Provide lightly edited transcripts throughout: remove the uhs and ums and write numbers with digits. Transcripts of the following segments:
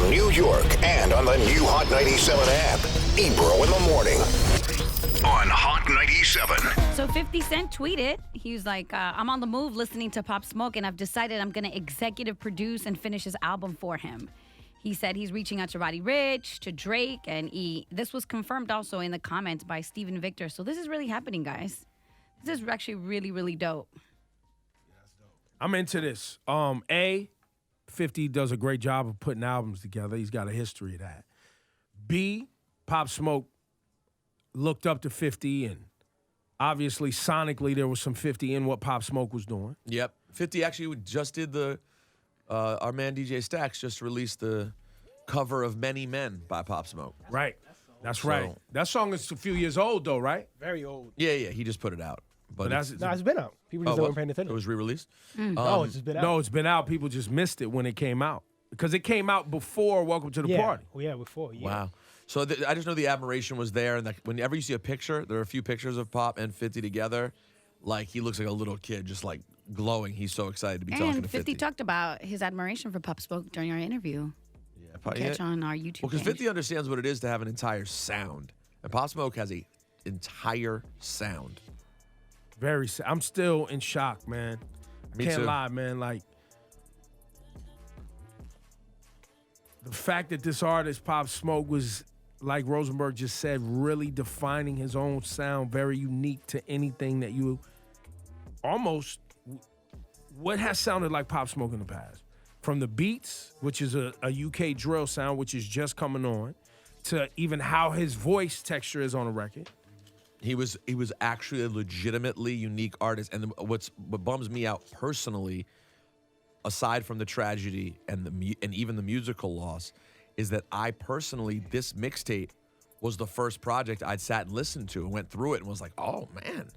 New York and on the new Hot 97 app. Ebro in the morning on Hot 97. So 50 Cent tweeted, he was like, I'm on the move listening to Pop Smoke, and I've decided I'm going to executive produce and finish his album for him. He said he's reaching out to Roddy Ricch, to Drake, and this was confirmed also in the comments by Steven Victor. So this is really happening, guys. This is actually really, really dope. I'm into this. 50 does a great job of putting albums together. He's got a history of that. B, Pop Smoke looked up to 50, and obviously sonically there was some 50 in what Pop Smoke was doing. Yep. 50 actually just did our man DJ Stax just released the cover of Many Men by Pop Smoke. Right. That's right. That song is a few years old, though, right? Very old. Yeah, he just put it out. But it's been out. People just weren't paying attention. It was re-released? No, it's just been out. No, it's been out. People just missed it when it came out. Because it came out before Welcome to the Party. Well, yeah, before. Yeah. Wow. So I just know the admiration was there. And whenever you see a picture, there are a few pictures of Pop and 50 together. Like, he looks like a little kid, just like glowing. He's so excited to be talking to 50. And 50 talked about his admiration for Pop Smoke during our interview. Yeah, Catch on our YouTube Well, because page. 50 understands what it is to have an entire sound. And Pop Smoke has a entire sound. I'm still in shock, man. I can't lie, man. Like, the fact that this artist, Pop Smoke, was, like Rosenberg just said, really defining his own sound, very unique to anything that you almost, what has sounded like Pop Smoke in the past? From the beats, which is a UK drill sound, which is just coming on, to even how his voice texture is on a record. He was actually a legitimately unique artist, and what bums me out personally, aside from the tragedy and even the musical loss, is that I personally, this mixtape was the first project I'd sat and listened to and went through it and was like, oh man,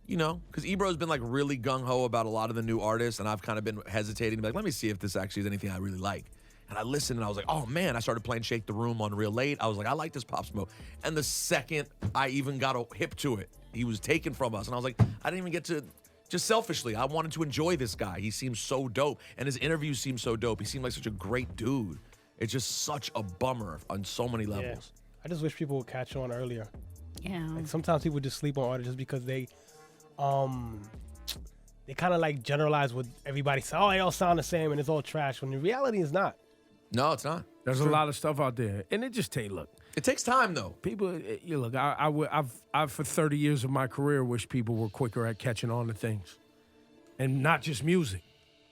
because Ebro's been like really gung ho about a lot of the new artists, and I've kind of been hesitating to be like, let me see if this actually is anything I really like. And I listened, and I was like, oh, man. I started playing Shake the Room on Real Late. I was like, I like this Pop Smoke. And the second I even got a hip to it, he was taken from us. And I was like, I didn't even get to, just selfishly, I wanted to enjoy this guy. He seems so dope. And his interviews seem so dope. He seemed like such a great dude. It's just such a bummer on so many levels. Yeah. I just wish people would catch on earlier. Yeah. Like, sometimes people just sleep on artists just because they kind of like generalize what everybody say. Oh, they all sound the same, and it's all trash. When the reality is not. No, it's not. There's a lot of stuff out there, and it just look. It takes time, though. People, look. I've for 30 years of my career wished people were quicker at catching on to things, and not just music.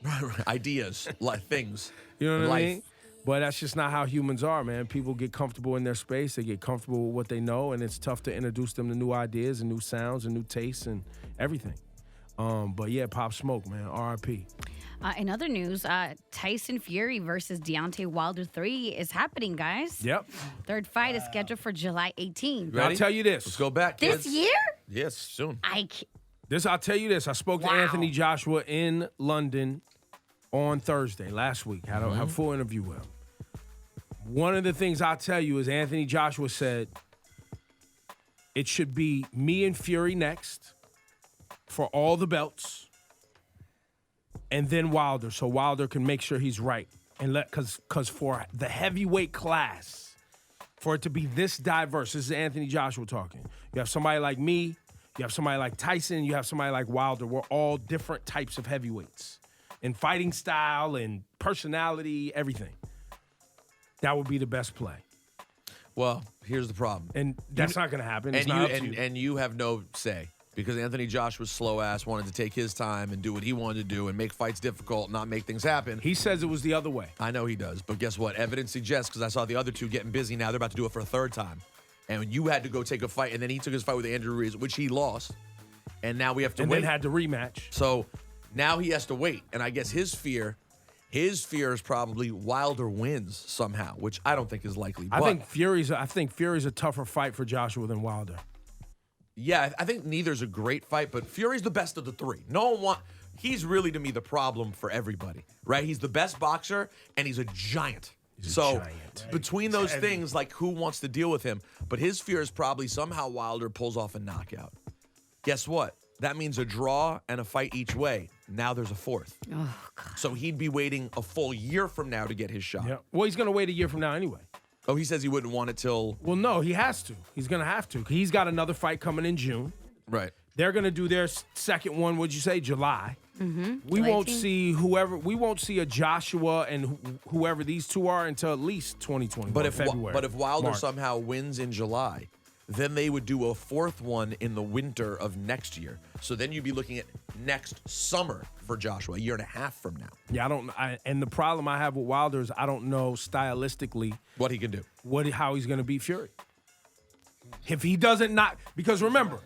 Right. Ideas, like things. You know what I mean? But that's just not how humans are, man. People get comfortable in their space. They get comfortable with what they know, and it's tough to introduce them to new ideas and new sounds and new tastes and everything. But yeah, Pop Smoke, man. R.I.P. In other news, Tyson Fury versus Deontay Wilder 3 is happening, guys. Yep. Third fight is scheduled for July 18th. I'll tell you this. Let's go back, kids. This year? Yes, soon. I'll tell you this. I spoke to Anthony Joshua in London on Thursday last week. Had a full interview with him. One of the things I'll tell you is Anthony Joshua said it should be me and Fury next for all the belts, and then Wilder, so Wilder can make sure he's right. And because for the heavyweight class, for it to be this diverse, this is Anthony Joshua talking. You have somebody like me, you have somebody like Tyson, you have somebody like Wilder. We're all different types of heavyweights in fighting style and personality, everything. That would be the best play. Well, here's the problem. And that's not going to happen. It's not up to you. And you have no say. Because Anthony Joshua's slow ass wanted to take his time and do what he wanted to do and make fights difficult, not make things happen. He says it was the other way. I know he does, but guess what? Evidence suggests, because I saw the other two getting busy now, they're about to do it for a third time. And you had to go take a fight, and then he took his fight with Andrew Ruiz, which he lost, and now we have to wait. And then had to rematch. So now he has to wait, and I guess his fear is probably Wilder wins somehow, which I don't think is likely. I think Fury's a tougher fight for Joshua than Wilder. Yeah, I think neither's a great fight, but Fury's the best of the three. He's really, to me, the problem for everybody, right? He's the best boxer, and he's a giant. He's a giant. Between those things, like, who wants to deal with him? But his fear is probably somehow Wilder pulls off a knockout. Guess what? That means a draw and a fight each way. Now there's a fourth. Oh, God. So he'd be waiting a full year from now to get his shot. Yeah. Well, he's going to wait a year from now anyway. Oh, he says he wouldn't want it till... Well, no, he has to. He's going to have to. He's got another fight coming in June. Right. They're going to do their second one, what'd you say, July. Mm-hmm. We won't see a Joshua and whoever these two are until at least 2021, February. But if Wilder March. somehow wins in July, then they would do a fourth one in the winter of next year. So then you'd be looking at next summer for Joshua, a year and a half from now. Yeah, and the problem I have with Wilder is I don't know stylistically what he can do, how he's going to beat Fury. If he doesn't knock, because remember,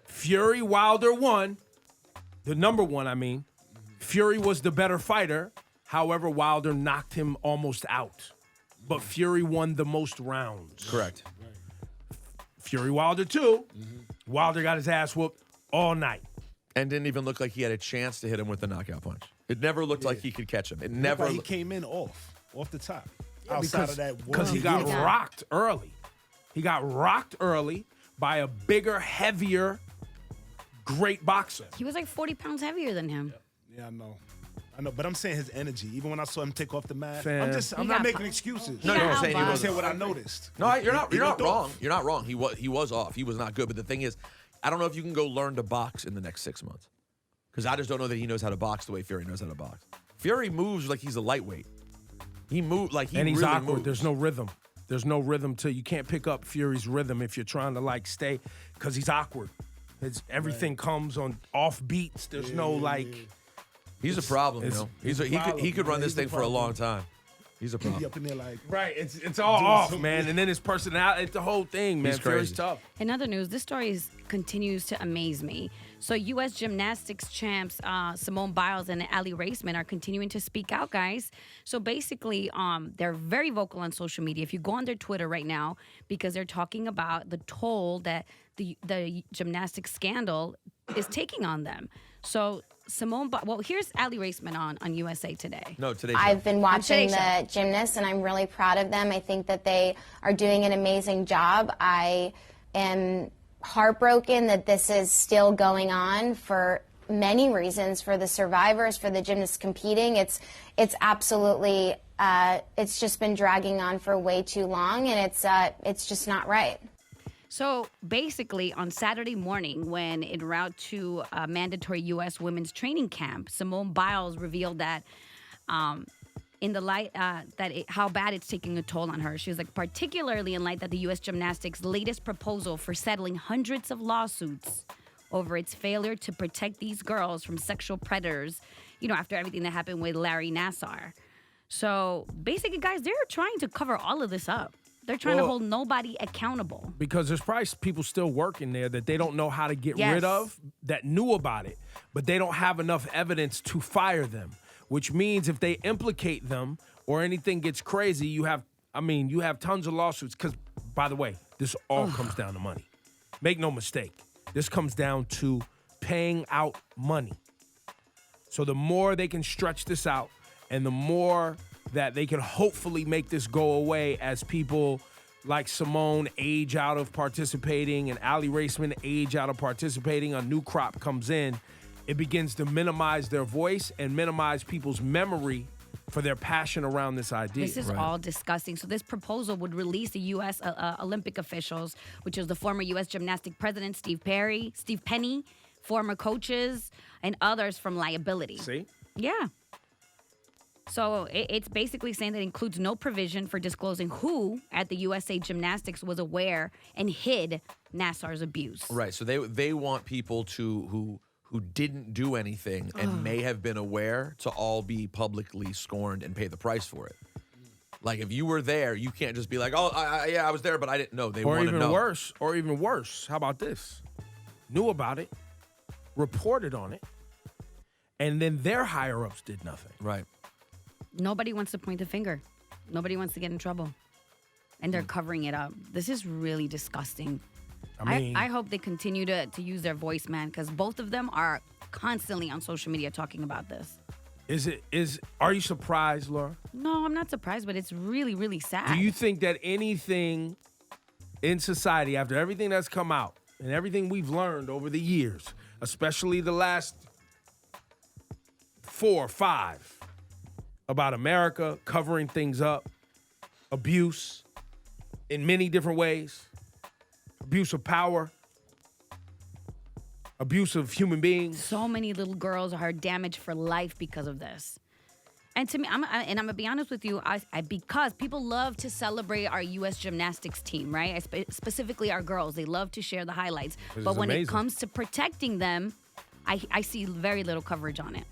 Fury Wilder won, the number one. I mean, Fury was the better fighter. However, Wilder knocked him almost out, but Fury won the most rounds. Correct. Fury Wilder too. Wilder got his ass whooped all night. And didn't even look like he had a chance to hit him with the knockout punch. It never looked like he could catch him. It never. Like he came in off the top. Outside of that, because he got rocked early. He got rocked early by a bigger, heavier, great boxer. He was like 40 pounds heavier than him. Yeah, I know, but I'm saying his energy. Even when I saw him take off the mat, Fam. I'm not making excuses. No, you're saying he I'm was. saying what I noticed. No, you're not looked wrong. off. You're not wrong. He was off. He was not good. But the thing is, I don't know if you can go learn to box in the next 6 months. Because I just don't know that he knows how to box the way Fury knows how to box. Fury moves like he's a lightweight. He moves like and he's really awkward. moves. There's no rhythm. There's no rhythm to you can't pick up Fury's rhythm if you're trying to stay because he's awkward. Everything comes on off beats. There's no He's a problem, you know. He could run this He's a thing for a long time. He's a He problem. up in there like right. It's all off, man. And then his personality, it's the whole thing, man. He's Fury's crazy. tough. In other news, this story continues to amaze me. So U.S. Gymnastics champs Simone Biles and Ali Raisman are continuing to speak out, guys. So basically, they're very vocal on social media. If you go on their Twitter right now, because they're talking about the toll that the gymnastics scandal is taking on them. So here's Ali Raisman on USA Today. No, today. I've been watching Today the gymnasts, and I'm really proud of them. I think that they are doing an amazing job. I am heartbroken that this is still going on for many reasons, for the survivors, for the gymnasts competing. It's absolutely, it's just been dragging on for way too long, and it's just not right. So basically, on Saturday morning, when en route to a mandatory U.S. women's training camp, Simone Biles revealed that in the light how bad it's taking a toll on her. She was like, particularly in light that the U.S. Gymnastics' latest proposal for settling hundreds of lawsuits over its failure to protect these girls from sexual predators, after everything that happened with Larry Nassar. So basically, guys, they're trying to cover all of this up. They're trying to hold nobody accountable. Because there's probably people still working there that they don't know how to get Yes. rid of, that knew about it, but they don't have enough evidence to fire them, which means if they implicate them or anything gets crazy, you have tons of lawsuits. Because, by the way, this all comes down to money. Make no mistake. This comes down to paying out money. So the more they can stretch this out and the more that they can hopefully make this go away as people like Simone age out of participating and Ali Raisman age out of participating, a new crop comes in, it begins to minimize their voice and minimize people's memory for their passion around this idea. This is all disgusting. So this proposal would release the U.S. Olympic officials, which is the former U.S. gymnastic president, Steve Penny, former coaches, and others from liability. See? Yeah. So it's basically saying that it includes no provision for disclosing who at the USA Gymnastics was aware and hid Nassar's abuse. Right. So they want people who didn't do anything and may have been aware to all be publicly scorned and pay the price for it. Like if you were there, you can't just be like, "Oh, I was there, but I didn't know." They want to know. Or even worse. How about this? Knew about it, reported on it, and then their higher ups did nothing. Right. Nobody wants to point the finger. Nobody wants to get in trouble. And they're covering it up. This is really disgusting. I hope they continue to use their voice, man, because both of them are constantly on social media talking about this. Are you surprised, Laura? No, I'm not surprised, but it's really, really sad. Do you think that anything in society, after everything that's come out, and everything we've learned over the years, especially the last 4 or 5, about America covering things up, abuse in many different ways, abuse of power, abuse of human beings. So many little girls are damaged for life because of this. And to me, I'm gonna be honest with you, because people love to celebrate our U.S. gymnastics team, right? Specifically our girls, they love to share the highlights. But when it comes to protecting them, I see very little coverage on it.